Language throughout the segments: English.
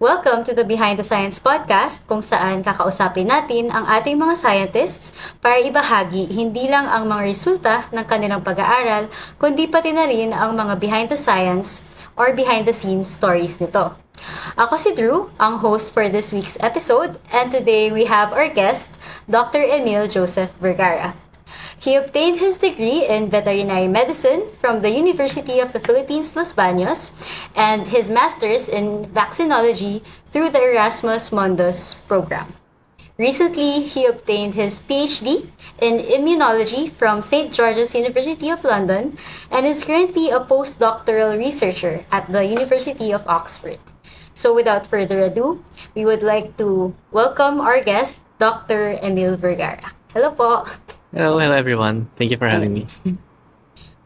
Welcome to the Behind the Science podcast kung saan kakausapin natin ang ating mga scientists para ibahagi hindi lang ang mga resulta ng kanilang pag-aaral, kundi pati na rin ang mga behind the science or behind the scenes stories nito. Ako si Drew, ang host for this week's episode, and today we have our guest, Dr. Emil Joseph Vergara. He obtained his degree in veterinary medicine from the University of the Philippines, Los Baños, and his master's in vaccinology through the Erasmus Mundus program. Recently, he obtained his PhD in immunology from St. George's University of London and is currently a postdoctoral researcher at the University of Oxford. So without further ado, we would like to welcome our guest, Dr. Emil Vergara. Hello po! Hello everyone. Thank you for having me.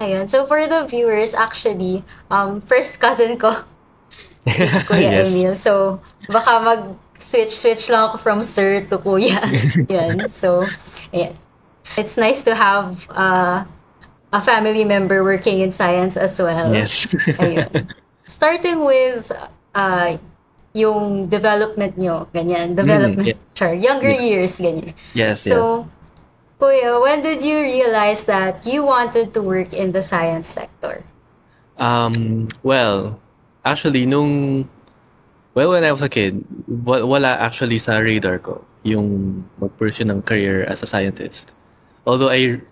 Ayun. So for the viewers, actually, first cousin ko, si Kuya Yes. Emil. So baka mag-switch lang ako from sir to kuya. Yan. So, ayan. It's nice to have a family member working in science as well. Yes. Ayun. Starting with yung development nyo, ganyan. Development, yeah. younger Yeah. years, ganyan. Yes, yes. So, Kuya, when did you realize that you wanted to work in the science sector? Well, actually, when I was a kid, wala actually sa radar ko yung mag-pursue ng career as a scientist. Although I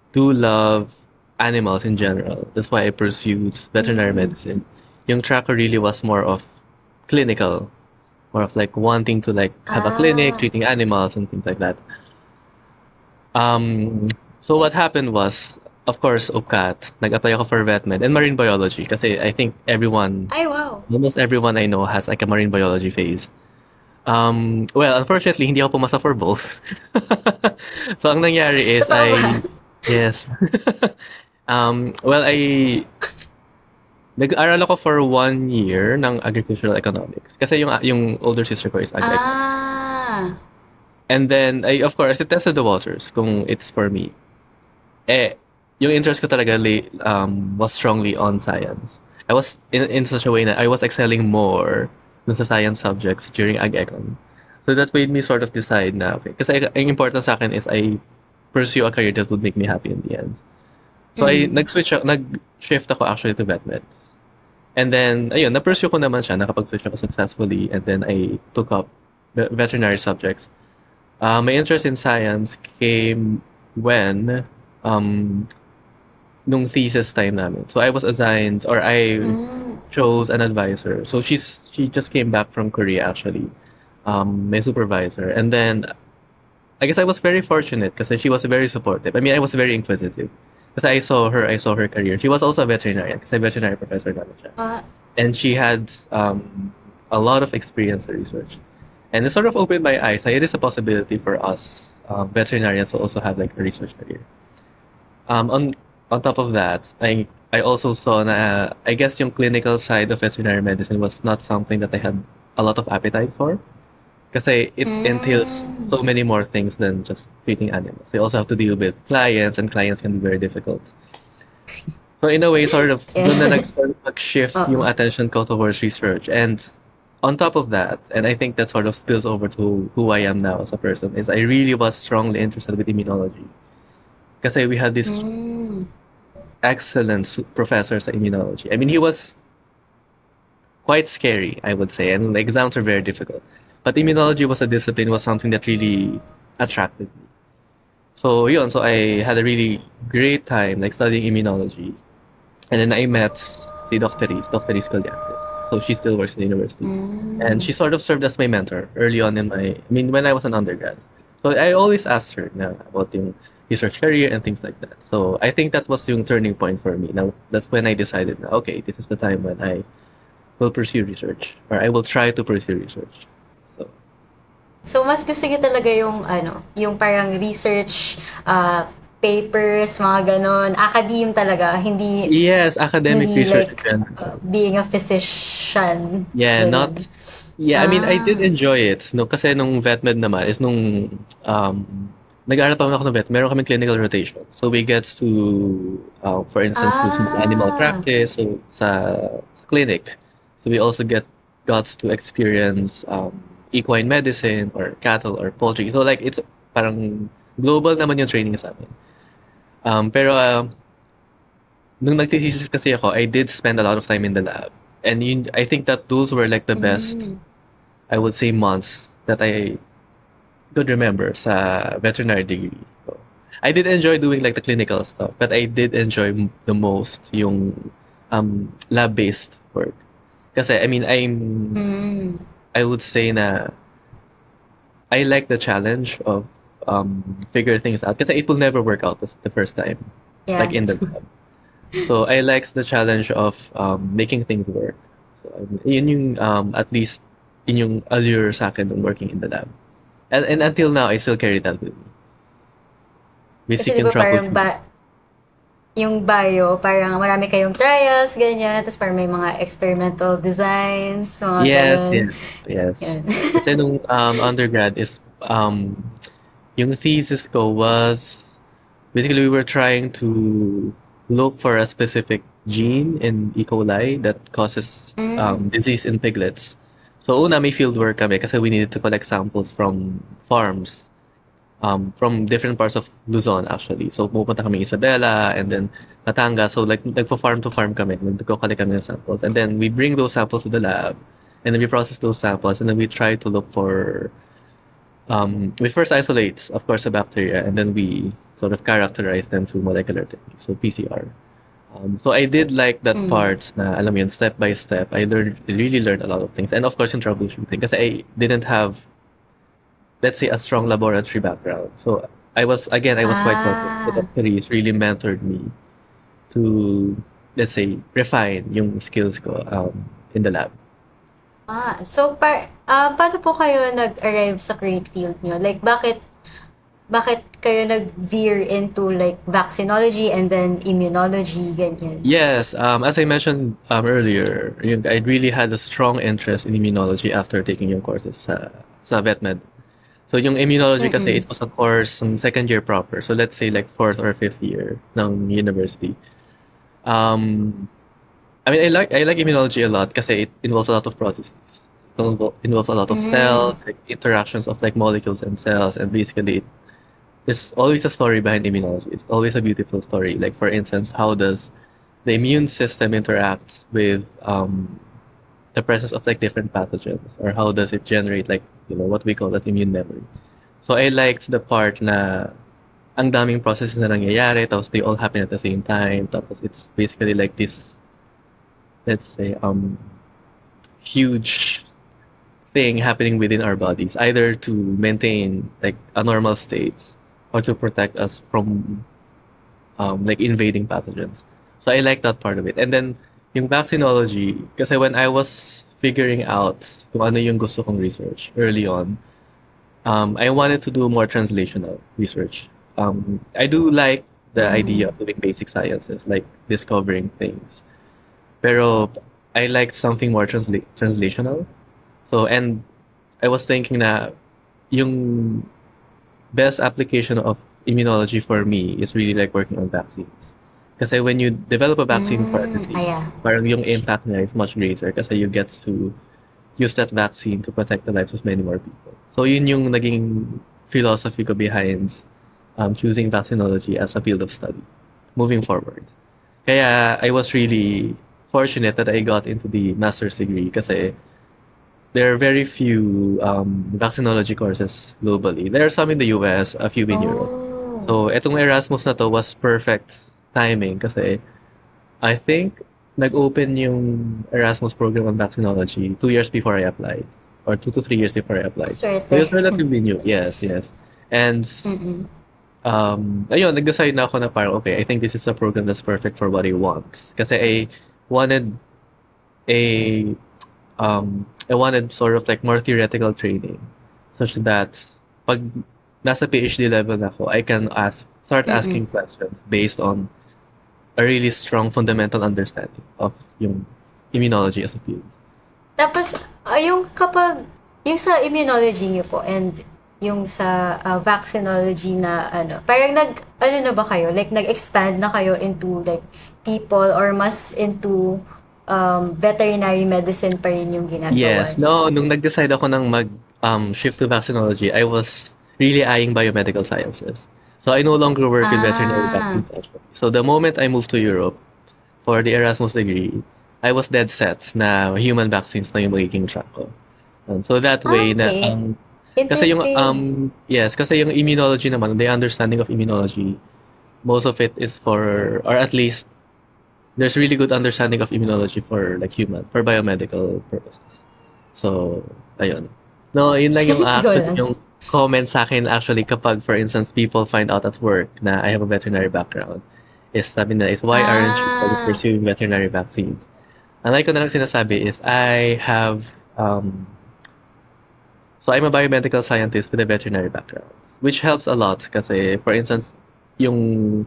do love animals in general. That's why I pursued veterinary medicine. Yung track ko really was more of clinical. More of like wanting to like have a clinic, treating animals and things like that. So what happened was, of course, UPCAT, nag-apply ako for vetmed and marine biology kasi I think Ay, wow. almost everyone I know has like a marine biology phase. Well, unfortunately, hindi ako pumasa for both. So ang nangyari is Totoo ba? yes. Well, nag-aral ako for 1 year ng agricultural economics kasi yung older sister ko is agri. And then, of course, I tested the waters kung it's for me. Yung interest ko talaga was strongly on science. I was in such a way that I was excelling more dun sa science subjects during ag-econ. So that made me sort of decide na, okay, kasi ang important sa akin is I pursue a career that would make me happy in the end. So nag-shift ako actually to vet meds. And then, ayun, na-pursue ko naman siya, nakapag-switch ako successfully, and then I took up veterinary subjects. My interest in science came when nung thesis time namin. So I was assigned or I chose an advisor. So she just came back from Korea actually. My supervisor. And then I guess I was very fortunate because she was very supportive. I mean, I was very inquisitive because I saw her career. She was also a veterinarian kasi veterinary professor namin siya. And she had a lot of experience in research. And it sort of opened my eyes. It is a possibility for us veterinarians to also have like a research career. On top of that, I also saw na I guess yung clinical side of veterinary medicine was not something that I had a lot of appetite for. Kasi it entails so many more things than just treating animals. You also have to deal with clients, and clients can be very difficult. So in a way, sort of, doon na nag-shift yung attention ko towards research. And on top of that, and I think that sort of spills over to who I am now as a person, is I really was strongly interested with immunology. Kasi we had this excellent professor sa immunology. I mean, he was quite scary, I would say, and the exams were very difficult. But immunology was something that really attracted me. So yun, so I had a really great time like studying immunology. And then I met si Dr. Riz Colliantes. So she still works in the university. And she sort of served as my mentor early on when I was an undergrad. So I always asked her about yung research career and things like that. So I think that was yung turning point for me. Now, that's when I decided na, okay, this is the time when I will pursue research, or I will try to pursue research. So mas gusto niyo talaga yung parang research papers, mga ganon, academe talaga, hindi Yes, academic research. like being a physician. Yeah, ganyan. I mean, I did enjoy it. No, kasi nung vetmed naman is nung nag-aaral pa ako ng vet, meron kaming clinical rotation. So we get to, for instance, do some animal practice so, sa clinic. So we also get got to experience equine medicine or cattle or poultry. So like it's parang global naman yung training sa amin. Pero nung nagtithesis kasi ako, I did spend a lot of time in the lab. And I think that those were like the best, I would say, months that I could remember sa veterinary degree. So, I did enjoy doing like the clinical stuff, but I did enjoy the most yung lab-based work. Kasi, I mean, I would say na I like the challenge of figure things out. Kasi it will never work out the first time, Yeah. like in the lab. So I like the challenge of making things work. So yun yung at least yun yung allure sa akin ng working in the lab. And until now, I still carry that with me. Kasi Basic di yung ba parang troubleshooting. yung bio, parang marami kayong trials, ganyan, tapos parang may mga experimental designs, mga Yes, ganun. yes, yes. Yan. Kasi nung undergrad is yung thesis ko was basically we were trying to look for a specific gene in E. coli that causes disease in piglets. So una may fieldwork kami kasi we needed to collect samples from farms from different parts of Luzon actually. So pupunta kami Isabela and then Batangas. So like nagpo-farm to farm kami, nagko-collect kami ng samples. And then we bring those samples to the lab and then we process those samples and then we try to look for we first isolate, of course, the bacteria, and then we sort of characterize them through molecular techniques, so PCR. So I did like that part na, alam mo yun, step by step. I really learned a lot of things. And of course, in troubleshooting, kasi I didn't have, let's say, a strong laboratory background. So I was quite fortunate that Therese really mentored me to, let's say, refine yung skills ko in the lab. So paano po kayo nag-arrive sa create field niyo? Like bakit kayo nag-veer into like vaccinology and then immunology, ganyan? Yes, as I mentioned earlier, I really had a strong interest in immunology after taking yung courses sa VetMed. So yung immunology kasi it was a course ng second year proper. So let's say like fourth or fifth year ng university. I mean, I like immunology a lot kasi it involves a lot of processes. It involves a lot of cells, like interactions of like molecules and cells, and basically there's always a story behind immunology. It's always a beautiful story. Like for instance, how does the immune system interact with the presence of like different pathogens, or how does it generate like what we call as immune memory. So I liked the part na ang daming processes na nangyayari, tapos they all happen at the same time. Tapos it's basically like this, let's say, huge thing happening within our bodies, either to maintain like a normal state or to protect us from like invading pathogens. So I like that part of it. And then yung vaccinology, kasi when I was figuring out kung ano yung gusto kong research early on, I wanted to do more translational research. I do like the idea of doing basic sciences, like discovering things. Pero I liked something more translational. So, and I was thinking na yung best application of immunology for me is really like working on vaccines. Kasi when you develop a vaccine for a disease, parang yung impact niya is much greater kasi you get to use that vaccine to protect the lives of many more people. So yun yung naging philosophy ko behind choosing vaccinology as a field of study moving forward. Kaya I was really fortunate that I got into the master's degree kasi there are very few vaccinology courses globally. There are some in the US, a few in Europe. So etong Erasmus na to was perfect timing kasi I think nag-open yung Erasmus program on vaccinology 2 years before I applied, or 2 to 3 years before I applied. So it's relatively new. Yes. And ayun, nag-decide na ako na parang, okay, I think this is a program that's perfect for what I want. Kasi I wanted sort of like more theoretical training such that pag nasa PhD level na ako, I can start asking questions based on a really strong fundamental understanding of yung immunology as a field. Tapos, yung sa immunology niyo po and yung sa vaccinology na parang na ba kayo? Like, nag-expand na kayo into like people or mas into veterinary medicine pa rin yung ginagawa Yes. niyo? No, nung nag-decide ako ng shift to vaccinology, I was really eyeing biomedical sciences. So I no longer work with veterinary Ah, vaccines actually. So the moment I moved to Europe for the Erasmus degree, I was dead set na human vaccines na yung magiging track ko. So that way na okay. kasi yung Interesting. yes, kasi yung immunology naman, the understanding of immunology, most of it is for, or at least there's really good understanding of immunology for like human, for biomedical purposes. So, ayun. No, yun lang yung Go actually lang. yung comment sa akin actually kapag for instance people find out at work na I have a veterinary background is sabi nila is why aren't you Ah, pursuing veterinary vaccines? And like ko na lang sinasabi is I have so I'm a biomedical scientist with a veterinary background, which helps a lot kasi for instance yung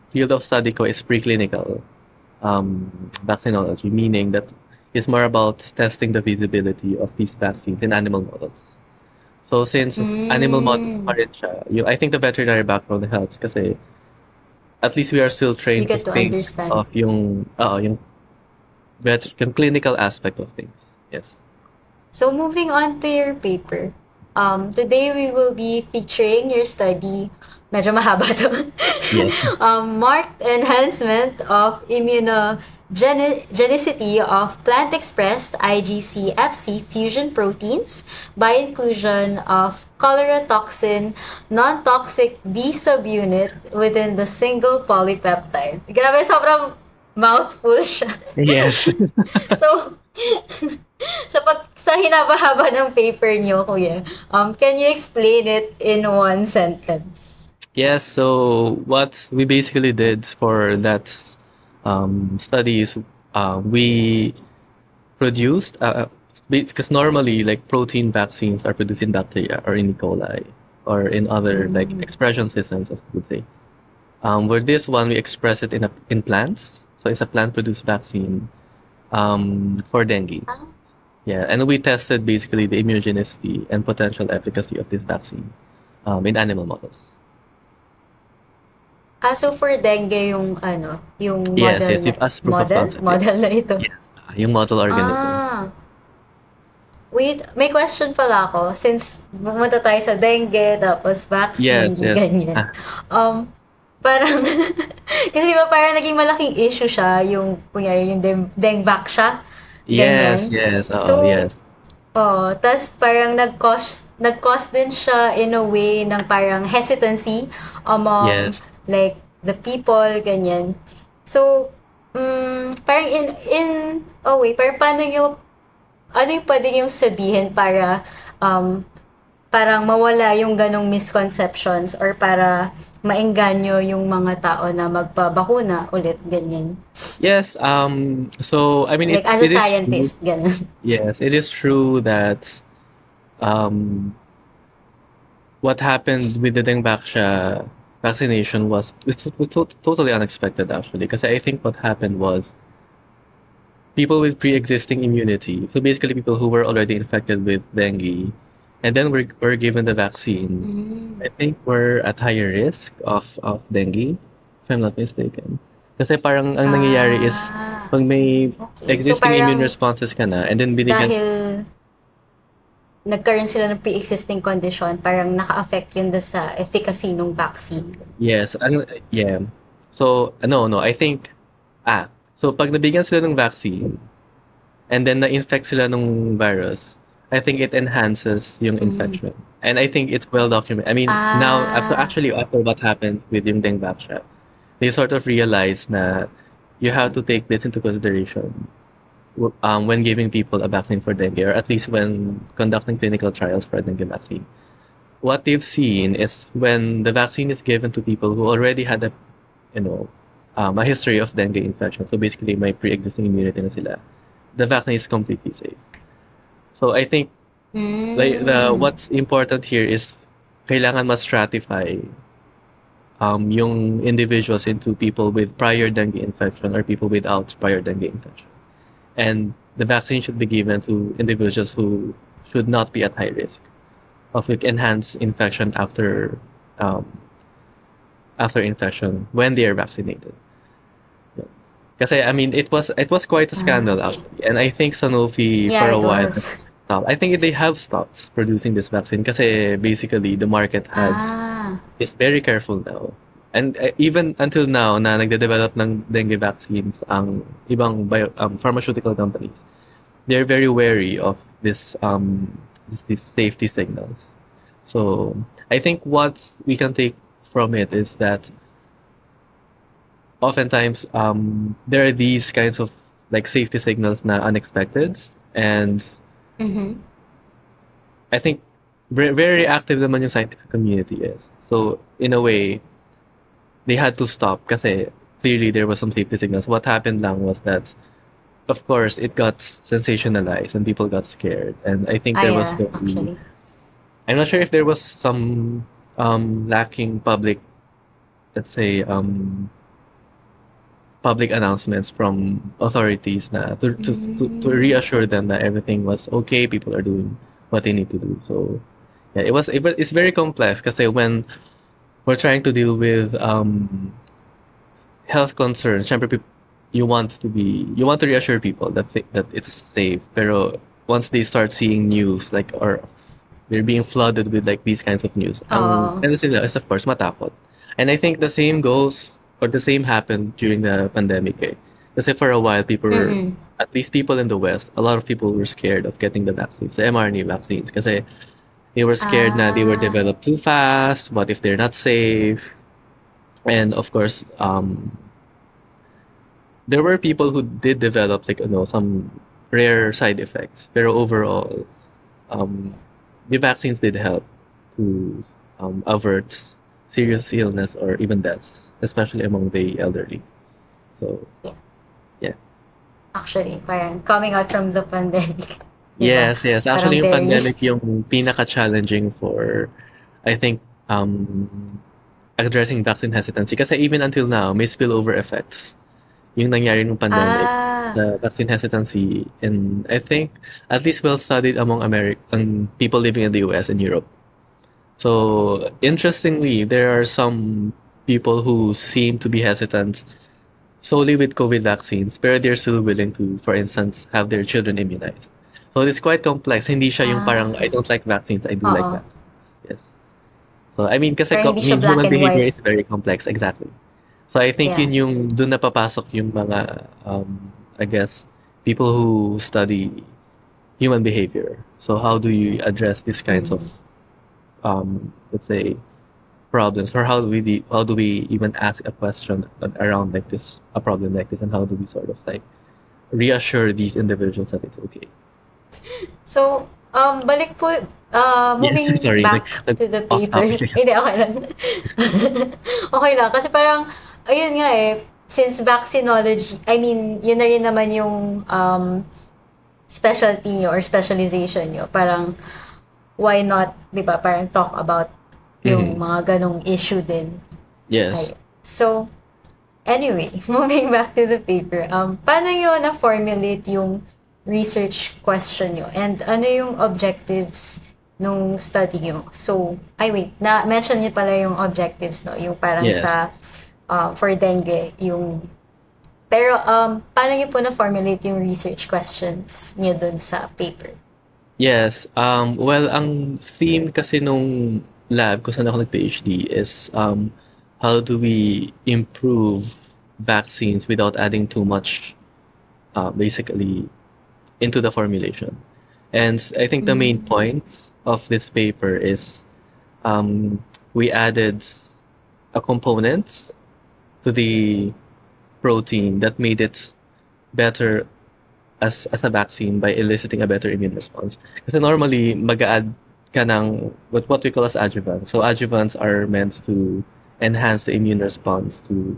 field of study ko is preclinical vaccinology, meaning that it's more about testing the feasibility of these vaccines in animal models. So since animal models pa mm, rin siya, I think the veterinary background helps kasi at least we are still you trained to get to think understand. of yung clinical aspect of things. Yes. So moving on to your paper. Today we will be featuring your study. Medyo mahaba to. Yes. Marked enhancement of immunogenicity of plant-expressed IgC-Fc fusion proteins by inclusion of cholera toxin non-toxic B subunit within the single polypeptide. Grabe, sobrang mouthful siya. Yes. So, sa hinaba-haba ng paper niyo, kuya, can you explain it in one sentence? Yes, so what we basically did for that study is we produced because normally like protein vaccines are produced in bacteria or in E. coli or in other like Mm. expression systems, as we would say. With this one, we express it in plants, so it's a plant-produced vaccine for dengue. Ah, Yeah, and we tested basically the immunogenicity and potential efficacy of this vaccine in animal models. so for dengue yung ano, yung Yes, model yes, na you've asked proof of concept. Yes, model na ito. yes, yung model organism. Ah, wait, may question pala ako since pumunta tayo sa dengue tapos vaccine Yes, yes. ganyan. Ah, Um parang kasi di ba parang naging malaking issue siya yung kunyari yung Dengvac siya, yes, ganyan. yes, So, yes, tas parang nag-cause din siya in a way ng parang hesitancy among yes. like the people, ganyan. So, parang parang ano yung pwede yung sabihin para um, parang mawala yung ganong misconceptions or para maengganyo yung mga tao na magpabakuna ulit, ganyan. Yes, so I mean Like as a it is true. scientist, ganun. Yes, it is true that um what happened with the Dengvaxia vaccination was totally unexpected actually. Because I think what happened was people with pre-existing immunity, so basically people who were already infected with dengue, and then were given the vaccine, Mm. I think were at higher risk of dengue, if I'm not mistaken. Kasi parang ang nangyayari is Ah, pag may okay. So existing immune parang responses ka na, and then binigyan, dahil nagkaroon sila ng pre-existing condition, parang naka-affect yun sa efficacy ng vaccine. yes, yeah. So, no, I think, so pag nabigyan sila ng vaccine, and then na-infect sila ng virus, I think it enhances yung Mm. infection. And I think it's well documented. I mean, now, so Ah, actually, after what happened with yung dengue vaccine, they sort of realized na you have to take this into consideration when giving people a vaccine for dengue, or at least when conducting clinical trials for a dengue vaccine. What they've seen is when the vaccine is given to people who already had a history of dengue infection, so basically may pre-existing immunity na sila, the vaccine is completely safe. So I think like mm. what's important here is kailangan mas stratify yung individuals into people with prior dengue infection or people without prior dengue infection. And the vaccine should be given to individuals who should not be at high risk of like enhanced infection after infection when they are vaccinated. Yeah. Kasi I mean, it was quite a scandal Ah, actually, and I think Sanofi yeah, for a it while was. stopped. I think they have stopped producing this vaccine kasi basically the market has Ah, is very careful now. And even until now na nagde-develop ng dengue vaccines ang ibang pharmaceutical companies, they're very wary of these safety signals. So I think what we can take from it is that oftentimes there are these kinds of like safety signals na unexpected, and mm-hmm. I think very active naman yung scientific community is. So in a way, they had to stop kasi clearly there was some safety signals. What happened lang was that of course it got sensationalized and people got scared, and I think Ah, there was yeah, very, actually. I'm not sure if there was some lacking public, let's say public announcements from authorities na to Mm. reassure them that everything was okay, people are doing what they need to do. So yeah, it's very complex kasi when we're trying to deal with health concerns, syempre you want to reassure people that that it's safe. Pero once they start seeing news like or they're being flooded with like these kinds of news, ang Oo. tendency nila is of course matakot. And I think the same goes or the same happened during the pandemic. Eh. Kasi for a while people were, Mm-mm. at least people in the West, a lot of people were scared of getting the vaccines, the mRNA vaccines. Kasi they were scared na they were Ah, developed too fast. What if they're not safe? And of course, there were people who did develop like some rare side effects. Pero overall, um, the vaccines did help to avert serious illness or even deaths, especially among the elderly. So yeah. yeah. Actually, parang coming out from the pandemic, di ba? Yes, yes. Actually, Parang yung very, pandemic yung pinaka-challenging for, I think, addressing vaccine hesitancy. Kasi even until now, may spillover effects yung nangyari ng pandemic, ah, the vaccine hesitancy, and I think at least well studied among American people living in the US and Europe. So interestingly, there are some people who seem to be hesitant solely with COVID vaccines, but they're still willing to, for instance, have their children immunized. So it's quite complex. Hindi siya yung parang I ah, don't like vaccines, I do like oo. vaccines. Yes. So I mean, kasi Parang hindi I siya mean, black human and behavior white. is very complex. Exactly. So I think Yeah. yun yung dun na papasok yung mga I guess people who study human behavior. So how do you address these kinds of Mm. let's say problems, or how do we even ask a question around like this, a problem like this, and how do we sort of like reassure these individuals that it's okay? So, balik po, Yes, moving sorry, back to the off papers. topic, I guess. Hindi, okay lang. Okay lang. Kasi parang, ayun nga eh, since vaccinology, I mean, yun na rin naman yung specialty nyo or specialization nyo. Parang, why not, di ba, parang talk about yung Mhm. mga ganong issue din. Yes. Ayun. So, anyway, moving back to the paper, paano nyo na-formulate yung research question nyo? And ano yung objectives nung study nyo? So, wait, na-mention nyo pala yung objectives, no? Yung parang Yes. sa, for dengue, yung, pero, paano nyo po na-formulate yung research questions nyo dun sa paper? Yes. Well, ang theme kasi nung lab kung saan ako nag-PhD is how do we improve vaccines without adding too much, basically, into the formulation. And I think the main Mm. point of this paper is we added a component to the protein that made it better as a vaccine by eliciting a better immune response. Kasi normally, mag-add ka ng what we call as adjuvants. So adjuvants are meant to enhance the immune response to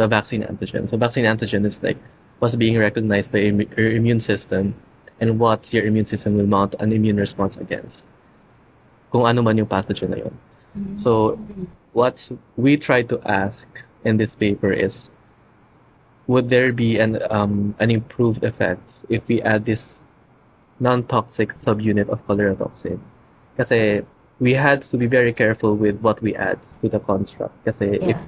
a vaccine antigen. So vaccine antigen is like what's being recognized by your immune system and what your immune system will mount an immune response against. Kung ano man yung pathogen na yun. So what we try to ask in this paper is, would there be an improved effect if we add this non-toxic subunit of cholera toxin? Kasi we had to be very careful with what we add to the construct. Kasi Yeah.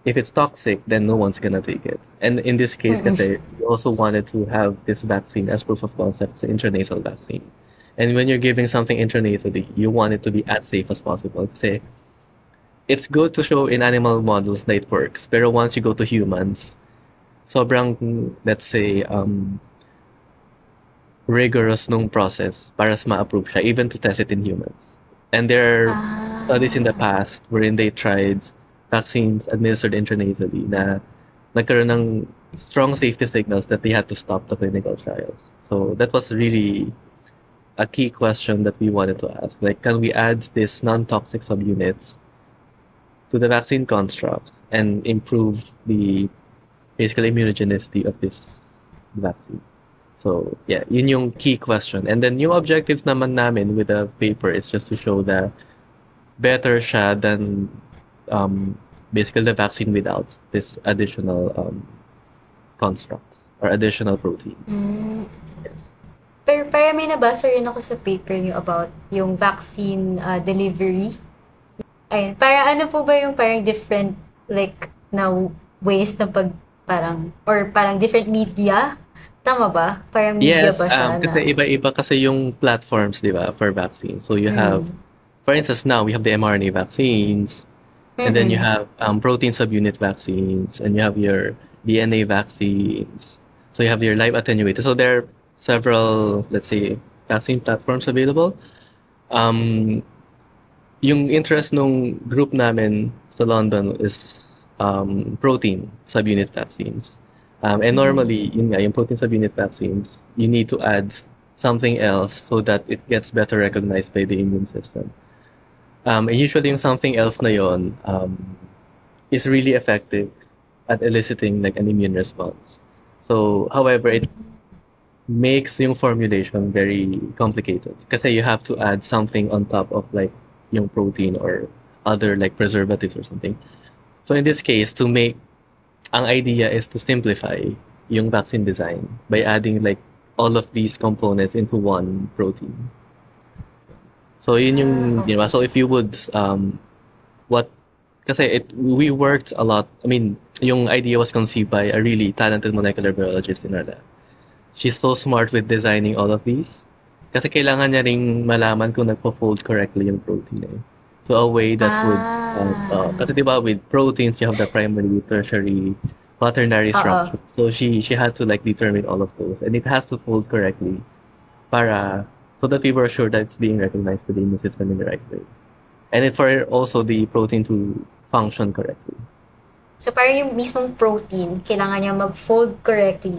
if it's toxic, then no one's gonna take it. And in this case, kasi we also wanted to have this vaccine as proof of concept, the intranasal vaccine. And when you're giving something intranasally, you want it to be as safe as possible. Kasi it's good to show in animal models that it works. Pero once you go to humans, sobrang, let's say, rigorous nung process para ma-approve siya, even to test it in humans. And there are studies in the past wherein they tried vaccines administered intranasally na nagkaroon ng strong safety signals that they had to stop the clinical trials. So that was really a key question that we wanted to ask. Like, can we add these non-toxic subunits to the vaccine construct and improve the basically immunogenicity of this vaccine? So, yeah, yun yung key question. And then yung objectives naman namin with the paper is just to show that better siya than basically the vaccine without this additional constructs or additional protein. Pero para may nabasa rin ako sa paper niyo about yung vaccine delivery. Ayun, para ano po ba yung parang different like na ways na parang different media? Tama ba? Parang media Yes, ba siya kasi iba-iba kasi yung platforms, di ba, for vaccine. So you have, for instance, now we have the mRNA vaccines, and then you have protein subunit vaccines, and you have your DNA vaccines. So you have your live attenuated. So there are several, let's say, vaccine platforms available. Yung interest nung group namin sa London is protein subunit vaccines. And normally, yun nga, yung protein subunit vaccines, you need to add something else so that it gets better recognized by the immune system. And usually, yung something else na yun is really effective at eliciting like an immune response. So, however, it makes yung formulation very complicated kasi you have to add something on top of like yung protein or other like preservatives or something. So, in this case, ang idea is to simplify yung vaccine design by adding like all of these components into one protein. So yun yung, so if you would, we worked a lot, I mean, yung idea was conceived by a really talented molecular biologist in our lab. She's so smart with designing all of these. Kasi kailangan niya ring malaman kung nagpo-fold correctly yung protein to a way that would kasi diba with proteins you have the primary, tertiary, quaternary structure. So she had to like determine all of those, and it has to fold correctly so that we were sure that it's being recognized by the immune system in the right way, and for also the protein to function correctly. So parang yung mismong protein kailangan niya mag-fold correctly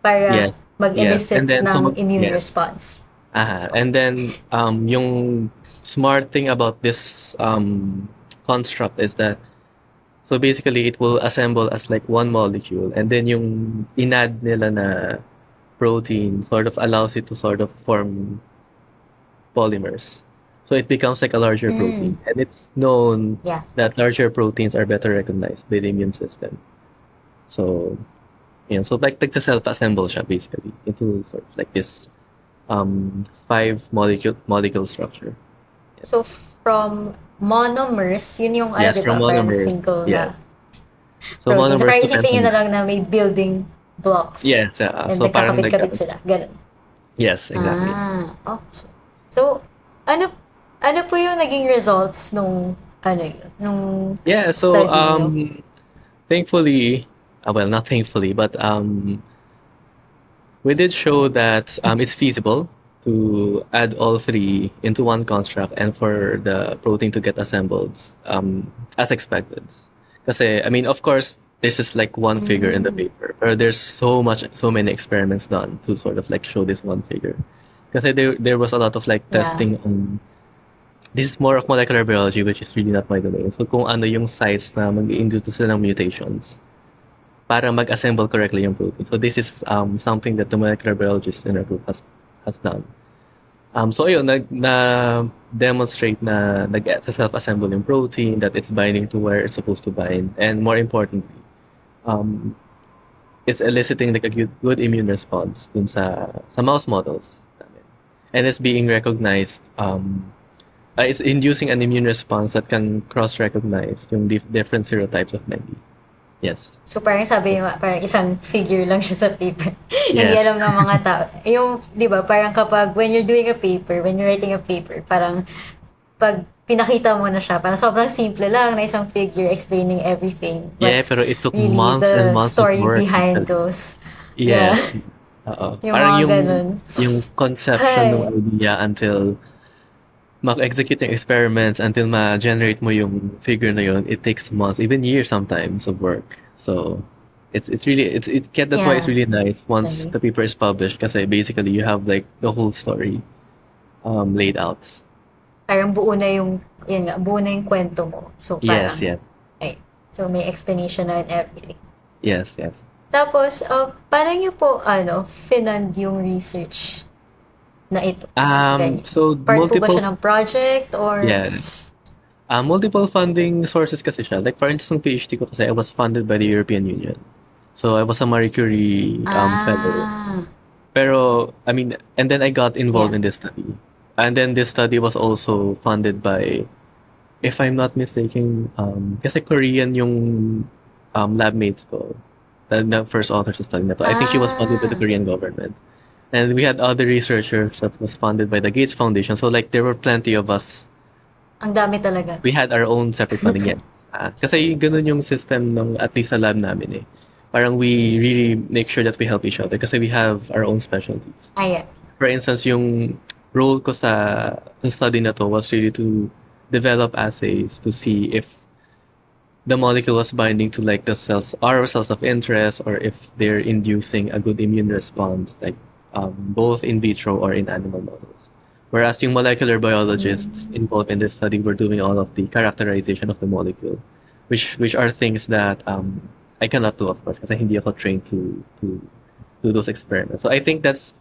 para mag-elicit ng immune response. And then yung smart thing about this construct is that so basically it will assemble as like one molecule, and then yung inad nila na protein sort of allows it to sort of form polymers. So it becomes like a larger protein, and it's known that larger proteins are better recognized by the immune system. So so like self-assemble siya basically into sort of like this 5 molecule structure. So from monomers, yun yung from monomers. Single na so monomers. So parang isipin nyo na lang na may building blocks. Yes, and so parang nagkakabit sila. Ganun. Yes, exactly. Okay. So ano po yung naging results nung so thankfully, well, not thankfully, but we did show that it's feasible to add all three into one construct and for the protein to get assembled as expected. Kasi, I mean, of course, this is like one figure in the paper, but there's so many experiments done to sort of like show this one figure. Kasi there was a lot of like testing on, this is more of molecular biology, which is really not my domain. So kung ano yung sites na mag-induce sila ng mutations para mag-assemble correctly yung protein. So this is something that the molecular biologist in our group has done. So yun, na-demonstrate na nag-self-assemble yung protein, that it's binding to where it's supposed to bind, and more importantly, it's eliciting like a good immune response dun sa mouse models. And it's being recognized, it's inducing an immune response that can cross-recognize yung different serotypes of dengue. Yes. So parang sabi nga, parang isang figure lang siya sa paper. Hindi Yes. alam ng mga tao. Yung, di ba, parang kapag when you're doing a paper, when you're writing a paper, parang pag pinakita mo na siya, parang sobrang simple lang na isang figure explaining everything. Yeah, But pero it took really, months and the months of story work behind actually. those, yeah, Yes. Oo. yung Parang mga yung ganun. yung conception ng Ay, idea until mag-execute yung experiments until ma-generate mo yung figure na yun, it takes months, even years sometimes of work. So it's really that's why it's yeah, really nice once actually. the paper is published kasi basically you have like the whole story laid out. Parang buo na yung, yun nga, buo na yung kwento mo. So Yes, parang, yes. ay, so may explanation na and everything. Yes, yes. Tapos, paano niyo po, finund yung research na ito? Ganyan. So Part po ba multiple siya ng project or... yeah. Multiple funding sources kasi siya. Like for instance, ng PhD ko kasi I was funded by the European Union. So I was a Marie Curie fellow. Ah, Pero, I mean, and then I got involved yeah. in this study. And then this study was also funded by, if I'm not mistaken, kasi Korean yung lab mates ko, the first author sa study na to. I think she was funded by the Ah, Korean government. And we had other researchers that was funded by the Gates Foundation. So like there were plenty of us. ang dami talaga. We had our own separate funding yan. Kasi ganun yung system ng at least sa lab namin eh. Parang we really make sure that we help each other kasi we have our own specialties. Ayan. For instance, yung role ko sa study na to was really to develop assays to see if the molecule was binding to like the cells, our cells of interest, or if they're inducing a good immune response, like both in vitro or in animal models. Whereas yung molecular biologists involved in this study were doing all of the characterization of the molecule, which are things that I cannot do, of course, kasi hindi ako trained to do those experiments. So I think that's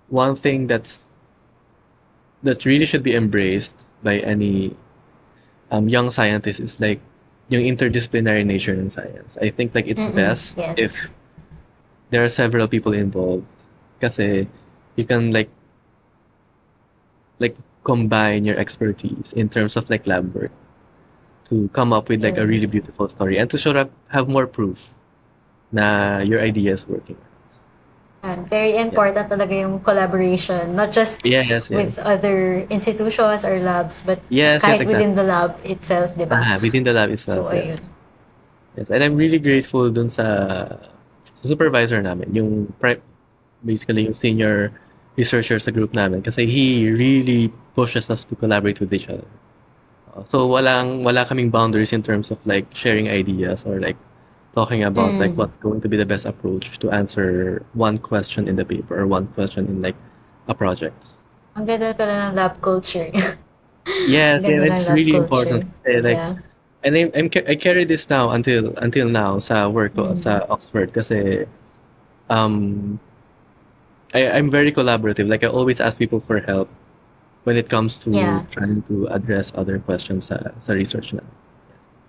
one thing that really should be embraced by any young scientist is like yung interdisciplinary nature ng science. I think like it's best Yes. if there are several people involved kasi you can like combine your expertise in terms of like lab work to come up with like a really beautiful story and to sort of have more proof na your idea is working. Very important talaga yung collaboration, not just Yes, with yes. other institutions or labs, but Yes, kahit exactly. within the lab itself, di ba? Within the lab itself, So, yeah. ayun. Yes, and I'm really grateful dun sa supervisor namin, yung basically yung senior researcher sa group namin kasi he really pushes us to collaborate with each other. So wala kaming boundaries in terms of like sharing ideas or like talking about like what's going to be the best approach to answer one question in the paper or one question in like a project. Ang ganda pala ng lab culture. Yes, Ang and ganda ng it's lab really culture. important to say like Yeah. and I carry this now until now sa work ko sa Oxford kasi I'm very collaborative. Like I always ask people for help when it comes to Yeah. trying to address other questions sa research na.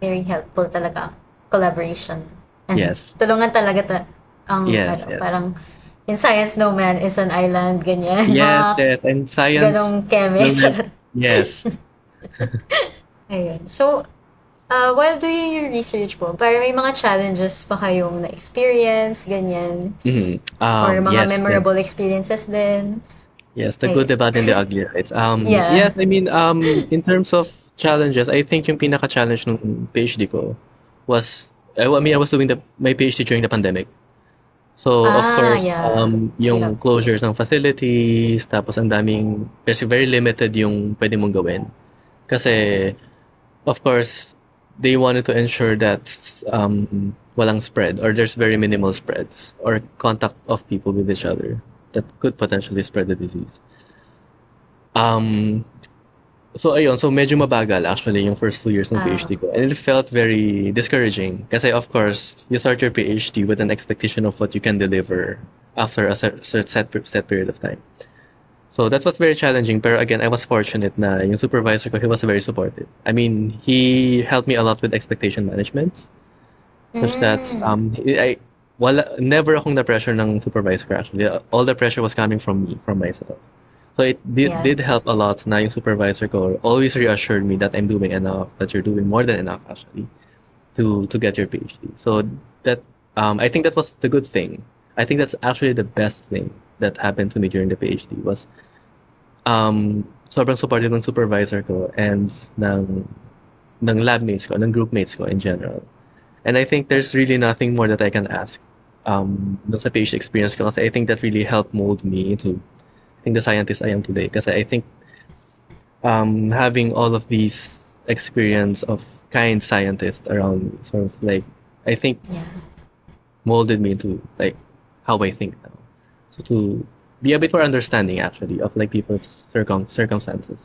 Very helpful talaga. Collaboration. And Yes. tulungan talaga ang Yes, yes. parang in science, no man is an island, ganyan. Yes, Mga yes. And science ganong keme. will Charot. yes. Ayun. So, while doing your research po, parang may mga challenges pa kayong na-experience, ganyan. Mhm. Or mga Yes, memorable experiences din. yes, the good, the bad, and the ugly, right? Yeah. Yes, I mean, in terms of challenges, I think yung pinaka-challenge ng PhD ko was, I mean, I was doing my PhD during the pandemic. So, of course, Yeah. yung Hirap. closures ng facilities, tapos kasi very limited yung pwede mong gawin. Kasi, of course, they wanted to ensure that walang spread or there's very minimal spreads or contact of people with each other that could potentially spread the disease. So ayun, so medyo mabagal actually yung first 2 years ng PhD ko. And it felt very discouraging kasi of course, you start your PhD with an expectation of what you can deliver after a set period of time. So that was very challenging, pero again, I was fortunate na yung supervisor ko, he was very supportive. I mean, he helped me a lot with expectation management such that never akong na-pressure ng supervisor ko actually. All the pressure was coming from me, from myself. So it did help a lot na yung supervisor ko always reassured me that I'm doing enough, that you're doing more than enough actually. to get your PhD. So that I think that was the good thing. I think that's actually the best thing that happened to me during the PhD was sobrang supportive ng supervisor ko and ng lab mates ko, ng group mates ko in general. And I think there's really nothing more that I can ask dun sa PhD experience ko kasi I think that really helped mold me into I think the scientist I am today. Kasi I think having all of these experience of kind scientists around me sort of like I think Yeah. molded me into like how I think now. So to be a bit more understanding actually of like people's circumstances.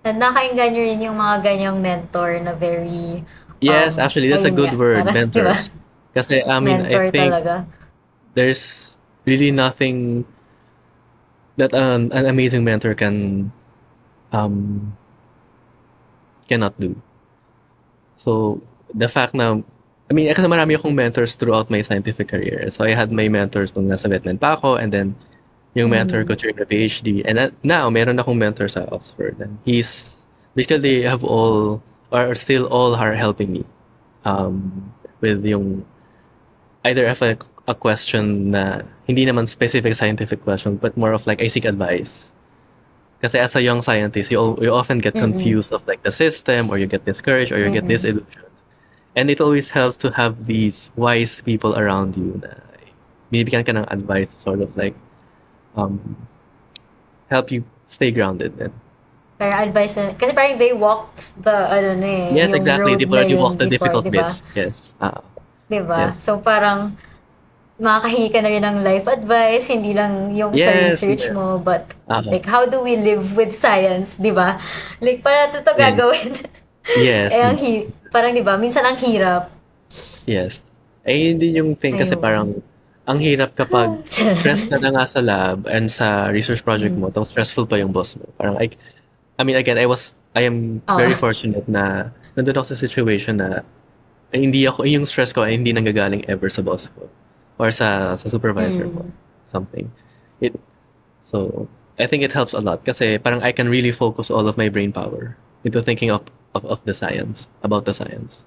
And nakainggan nyo rin yung mga ganyang mentor na very, Yes, actually that's a ayun good nga, word, parang, di ba? mentors. Kasi I mean I Mentor think talaga. there's really nothing that an amazing mentor um cannot do. So the fact na I mean, kasi marami akong mentors throughout my scientific career. So I had my mentors nung nasa Vietnam pa ako and then yung mentor ko during the PhD. And now, meron akong mentor sa Oxford. And he's, basically, they have all, or still all are helping me with yung, either if a question na, hindi naman specific scientific question, but more of like, I seek advice. Kasi as a young scientist, you often get confused of like the system, or you get discouraged, or you get disillusioned. And it always helps to have these wise people around you na binibigyan ka ng advice, sort of like, help you stay grounded then. Parang advice na, kasi parang they walked the, Yes, yung exactly. road They've na already yun walked the before, difficult diba? bits. Yes. Diba? Yes. So parang, makakahingi ka na rin ng life advice, hindi lang yung sa Yes, research yeah. mo, but Uh-huh. like, how do we live with science, diba? Like, para ito Yes. gagawin. Yes. Parang diba, minsan ang hirap. Yes. Eh, yun din yung thing kasi Ayun. parang ang hirap kapag stress ka na nga sa lab and sa research project mo, tapos stressful pa yung boss mo. Parang I mean, again, I am very fortunate na nandun ako sa situation na hindi ako, yung stress ko ay hindi nanggagaling ever sa boss ko or sa supervisor ko. Something. So, I think it helps a lot kasi parang I can really focus all of my brain power into thinking of the science, about the science.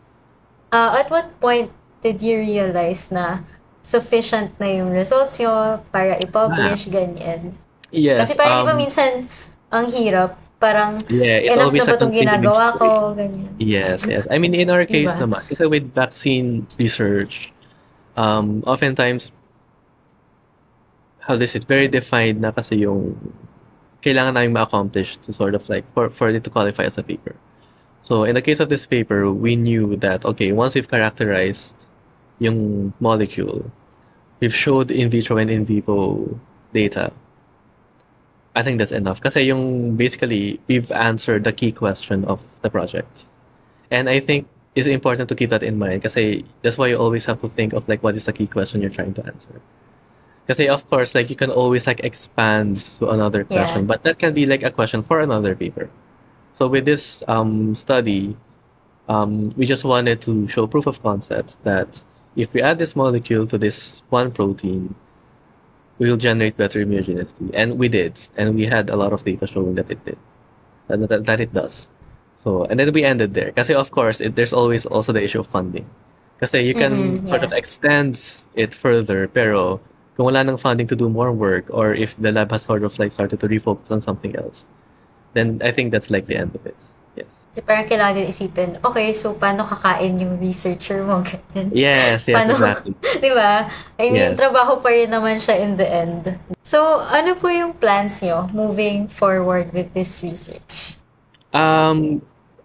At what point did you realize na sufficient na yung results nyo para i-publish, ganyan? Yes. Kasi parang di ba minsan ang hirap, parang yeah, it's enough always na ba a itong continuing ginagawa ko, story. ganyan. Yes, yes. I mean, in our case Diba? naman, kasi with vaccine research, oftentimes, how this is very defined na kasi yung kailangan namin ma-accomplish to sort of like, for it to qualify as a paper. So, in the case of this paper, we knew that, okay, once we've characterized yung molecule, we've showed in vitro and in vivo data, I think that's enough. Kasi yung, basically, we've answered the key question of the project. And I think it's important to keep that in mind kasi that's why you always have to think of like, what is the key question you're trying to answer. Kasi of course, like you can always like expand to another question, but that can be like a question for another paper. So with this study, we just wanted to show proof of concept that if we add this molecule to this one protein, we will generate better immunogenicity. And we did. And we had a lot of data showing that it did. That it does. So, and then we ended there. Kasi of course, there's always also the issue of funding. Kasi you can sort of extend it further, pero kung wala nang funding to do more work, or if the lab has sort of like started to refocus on something else, then I think that's like the end of it. Yes. So parang kailangan din isipin, okay, so paano kakain yung researcher mo? Ganyan. Yes, Paano, exactly. di ba? I mean, Yes. trabaho pa rin naman siya in the end. So, ano po yung plans nyo moving forward with this research?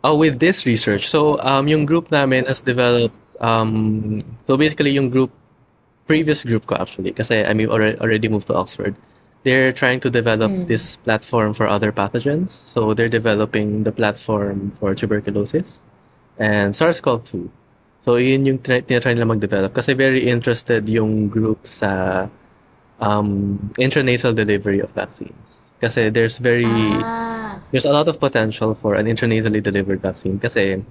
With this research, so yung group namin has developed, so basically yung previous group ko actually, kasi I mean already moved to Oxford. They're trying to develop this platform for other pathogens. So they're developing the platform for tuberculosis and SARS-CoV-2. So yun yung tinatry nila mag-develop kasi very interested yung group sa intranasal delivery of vaccines. Kasi there's a lot of potential for an intranasally delivered vaccine kasi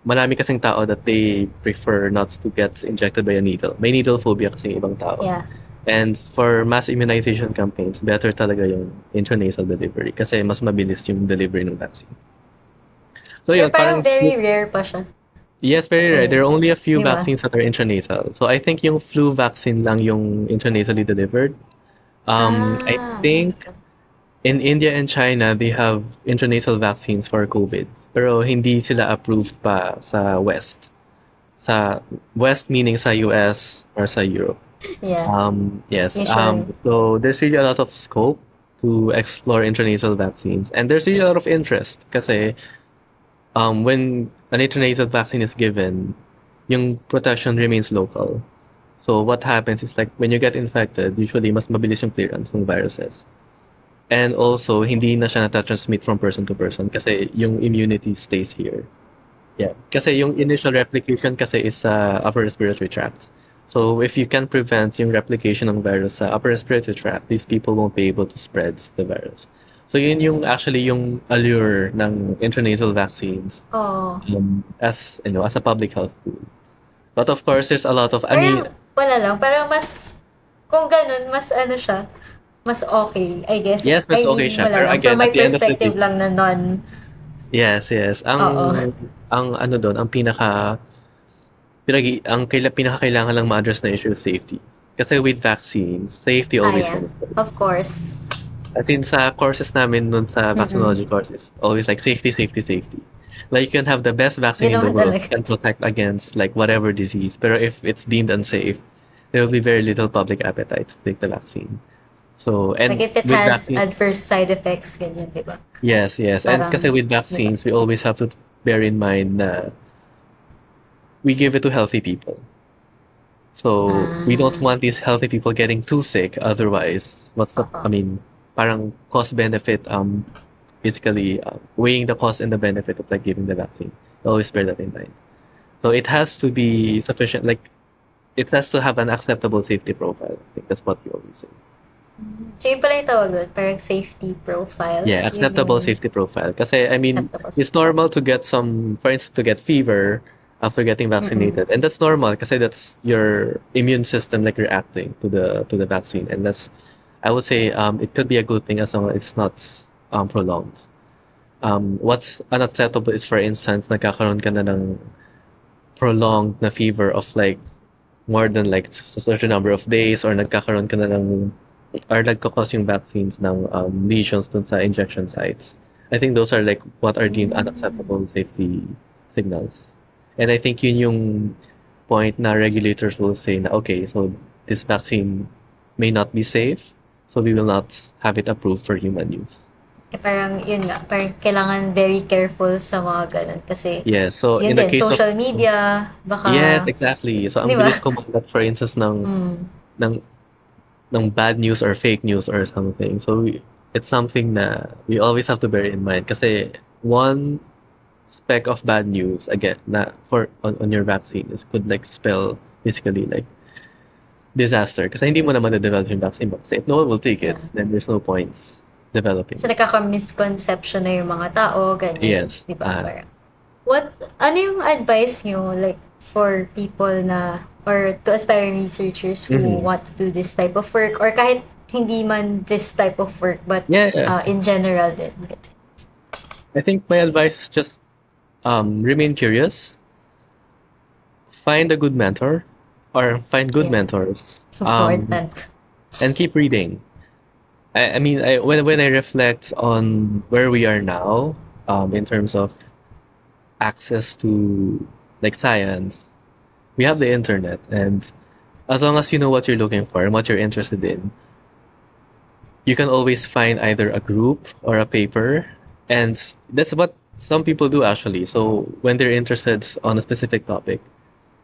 marami kasing tao that they prefer not to get injected by a needle. May needle phobia kasi yung ibang tao. Yeah. And for mass immunization campaigns, better talaga yung intranasal delivery kasi mas mabilis yung delivery ng vaccine. So Pero yun, parang very rare pa siya. Yes, very right. There are only a few Di ba? vaccines that are intranasal. So I think yung flu vaccine lang yung intranasally delivered. I Okay. think in India and China, they have intranasal vaccines for COVID. Pero hindi sila approved pa sa West. Sa West meaning sa US or sa Europe. Yeah, Yes. usually. So there's really a lot of scope to explore intranasal vaccines. And there's really a lot of interest kasi when an intranasal vaccine is given, yung protection remains local. So what happens is like when you get infected, usually mas mabilis yung clearance ng viruses. And also, hindi na siya nata-transmit from person to person kasi yung immunity stays here. Yeah. Kasi yung initial replication kasi is sa upper respiratory tract. So if you can prevent yung replication ng virus sa upper respiratory tract, these people won't be able to spread the virus. So yun yung actually yung allure ng intranasal vaccines Oh. as you know as a public health tool. But of course, there's a lot of I mean, Parang, wala lang. Parang mas, kung ganun, mas ano siya, mas okay, I guess. yes, mas I okay mean, siya. wala Pero lang. From again, my at the end of the day, perspective lang na non, yes, yes. oo. Ang ano doon, pinaka-kailangan lang ma-address na issue is safety. Kasi with vaccines, safety Ah, always yeah. comes first. Of course. As in sa courses namin nun sa Mm-mm. vaccinology courses, always like safety, safety, safety. Like you can have the best vaccine in the Ginawa world, talaga. can protect against like whatever disease. Pero if it's deemed unsafe, there will be very little public appetite to take the vaccine. So, Like and if it with has vaccines, adverse side effects, ganyan, di ba? yes, yes. And kasi Parang, with di ba? vaccines, we always have to bear in mind na we give it to healthy people. So, we don't Ah, want these healthy people getting too sick. Otherwise, oo. parang cost benefit, basically weighing the cost and the benefit of like giving the vaccine. Always bear that in mind. So it has to be sufficient, like it has to have an acceptable safety profile. I think that's what we always say. So yun pala yung tawag doon, parang safety profile. Yeah, Yun acceptable yung safety profile. Kasi I mean, acceptable it's safety. normal to get some, for instance, to get fever after getting Mm-mm. vaccinated, and that's normal kasi that's your immune system like reacting to the vaccine, and that's I would say it could be a good thing as long as it's not prolonged. What's unacceptable is, for instance, nagkakaroon ka na ng prolonged na fever of like more than like a certain number of days, or nagkakaroon ka na ng or nagkakause yung vaccines ng lesions dun sa injection sites. I think those are like what are deemed unacceptable safety signals. And I think yun yung point na regulators will say na okay, so this vaccine may not be safe, so we will not have it approved for human use. Eh, parang yun nga, parang kailangan very careful sa mga ganun kasi Yes, so yun in the din, case of social media, yes, baka, exactly. So ang di ba? bilis kumalat, for instance, Mm. ng ng bad news or fake news or something. So it's something na we always have to bear in mind kasi one speck of bad news again na on your vaccine is could like spell basically like disaster kasi hindi mo naman na-develop yung vaccine kasi if no one will take it, Yeah. then there's no points developing. So nagkaka-misconception na yung mga tao, ganyan. Yes. Di ba? Parang, ano yung advice nyo, like, for people na, or to aspiring researchers who Mhm. want to do this type of work, or kahit hindi man this type of work, but Yeah. in general din. I think my advice is just remain curious, find a good mentor or find good Yeah. mentors, Important. and keep reading. I mean, when I reflect on where we are now, in terms of access to like science, we have the internet, and as long as you know what you're looking for and what you're interested in, you can always find either a group or a paper, and that's what some people do actually. So when they're interested on a specific topic,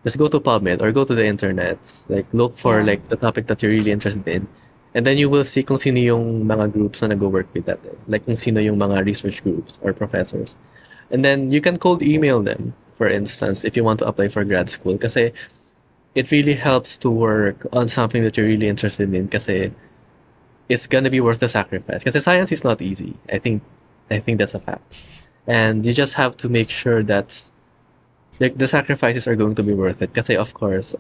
just go to PubMed or go to the internet, like look for Yeah. like the topic that you're really interested in. And then you will see kung sino yung mga groups na nag-work with that. Like kung sino yung mga research groups or professors. And then you can cold email them, for instance, if you want to apply for grad school. Kasi it really helps to work on something that you're really interested in kasi it's gonna be worth the sacrifice. Kasi science is not easy. I think that's a fact. And you just have to make sure that the sacrifices are going to be worth it. Kasi of course,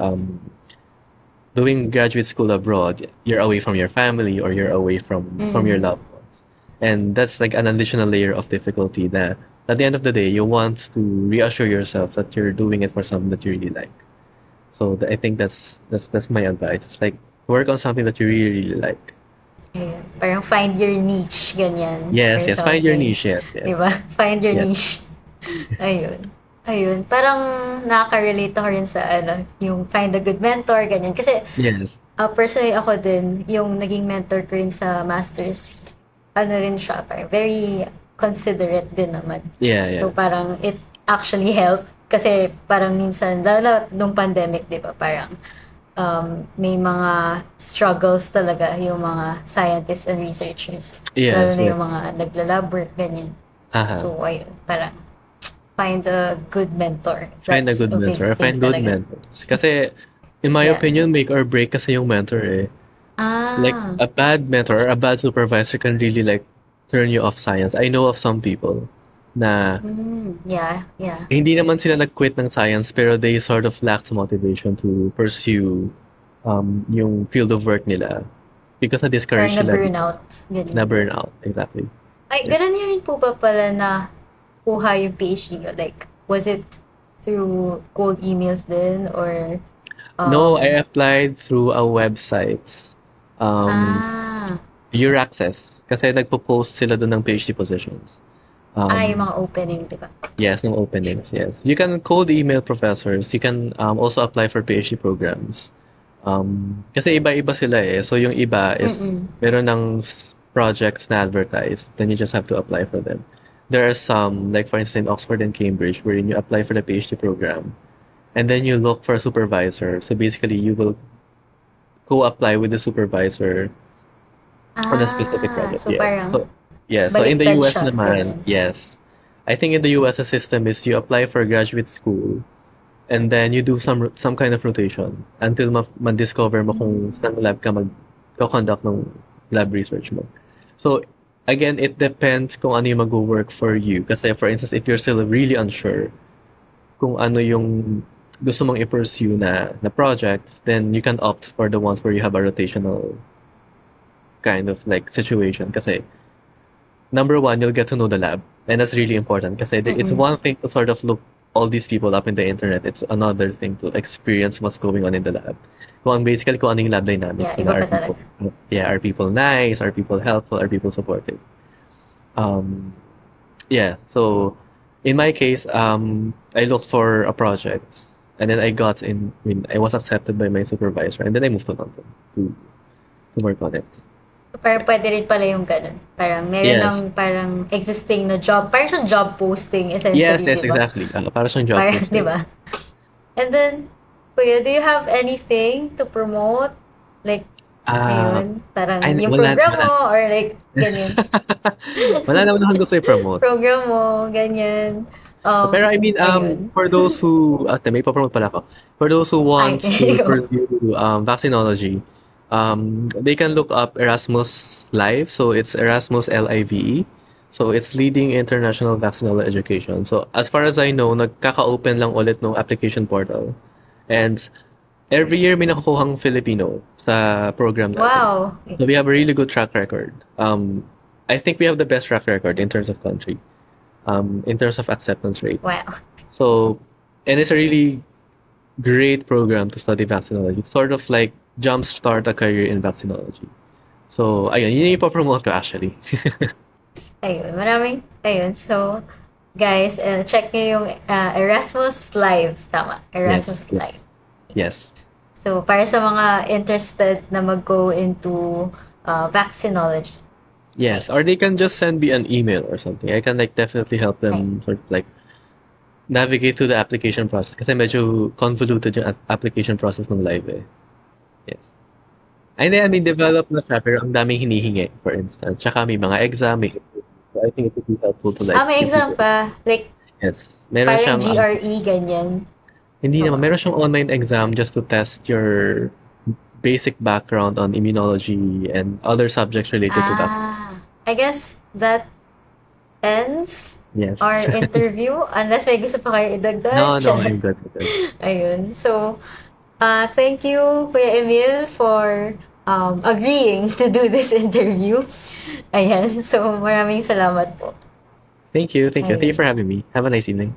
doing graduate school abroad, you're away from your family or you're away from your loved ones. And that's like an additional layer of difficulty that at the end of the day, you want to reassure yourself that you're doing it for something that you really like. So I think that's my advice. It's like work on something that you really really like. Ayun. Parang find your niche, ganyan, Yes, or yes. Find your something. niche. Yes, Di yes, ba? Find your yes, niche. Ayun. Ayun. Parang nakaka-relate ako rin sa yung find a good mentor, ganyan. Kasi yes. personally ako din, yung naging mentor ko rin sa masters, rin siya, parang very considerate din naman. Yeah, So yeah. parang it actually helped kasi parang minsan, lalo na nung pandemic, di ba, parang may mga struggles talaga yung mga scientists and researchers. Lalo Yes, na yes. yung mga nagla-lab work, ganyan. Haha. So, ayun, parang find a good mentor. Find a That's good a big mentor or thing find good talaga. mentors. Kasi, in my Yeah. opinion, make or break kasi yung mentor eh. Like, Ah, a bad mentor or a bad supervisor can really like turn you off science. I know of some people na yeah, yeah. hindi naman sila nag-quit ng science pero they sort of lacked motivation to pursue yung field of work nila because Parang na-discourage sila na-burnout, na ganyan. burnout. Exactly. Ay, Yeah. ganun yun po ba pala na kuha yung PhD nyo? Like, was it through cold emails din or No, I um applied through a website. Um, ah, Euraccess. Kasi nagpo-post sila doon ng PhD positions. yung Um, mga opening, di ba? yes, ng openings, yes. You can cold email professors. You can also apply for PhD programs. Kasi iba-iba sila eh. So yung iba is Mm-mm. meron ng projects na advertised. Then you just have to apply for them. There are some, like for instance, in Oxford and Cambridge, wherein you apply for the PhD program. And then you look for a supervisor. So basically, you will co-apply with the supervisor on a specific project. So Yes. parang So, yeah. So in the baliktad US siya, naman, ganyan. yes. I think in the US, the system is you apply for graduate school and then you do some kind of rotation until ma-discover mo kung saan lab ka mag-conduct ng lab research mo. So, again, it depends kung ano yung mag-work for you. Kasi for instance, if you're still really unsure kung ano yung gusto mong i-pursue na projects, then you can opt for the ones where you have a rotational kind of like situation. Kasi number one, you'll get to know the lab. And that's really important kasi it's one thing to sort of look all these people up in the internet. It's another thing to experience what's going on in the lab. Basically, kung ano yung lab dynamics. Yeah, iba pa talaga. Are people nice? Are people helpful? Are people supportive? Yeah, so in my case, I looked for a project and then I was accepted by my supervisor and then I moved on to work on it. Parang pwede rin pala yung ganun. Parang meron Yes. ng parang existing na job. Parang siyang job posting essentially, Yes, di ba? exactly. Para siyang job Parang, posting. di ba? And then, Kuya, do you have anything to promote? Like, ayun, parang yung wala. program mo or like, ganyan. Wala naman akong gusto i-promote. Program mo, ganyan. Pero I mean, ayun. for those who, may papromote pala ako. For those who want Ay, to go. pursue vaccinology, they can look up Erasmus Live. So it's Erasmus LIVE. So it's leading international vaccinology education. So as far as I know, nagkaka-open lang ulit ng application portal. And every year may nakukuhang Filipino sa program natin. Wow. So we have a really good track record. I think we have the best track record in terms of country, in terms of acceptance rate. Wow. So, and it's a really great program to study vaccinology. It's sort of like jumpstart a career in vaccinology. So, ayun, yun yung ipopromote ko actually. Ayun. So, guys, check nyo yung Erasmus Live. Tama. Erasmus Yes, yes. Live. Yes. So, para sa mga interested na mag-go into vaccinology. Yes. Or they can just send me an email or something. I can like definitely help them sort of like navigate through the application process. Kasi medyo convoluted yung application process ng live eh. Yes. And then, I mean, develop na siya, pero ang daming hinihingi, for instance. Tsaka may mga exam, so I think it would be helpful to like... May exam pa. Like, Yes. Meron parang siyang... GRE, ganyan. Hindi naman. Meron siyang online exam just to test your basic background on immunology and other subjects related to that. I guess that ends Yes. our interview. Unless may gusto pa kayo idagdag. No, Charot. I'm good with it. Ayun. So, thank you, Kuya Emil, for agreeing to do this interview. Ayan. So, maraming salamat po. Thank you. Thank you. Thank you Ayun. for having me. Have a nice evening.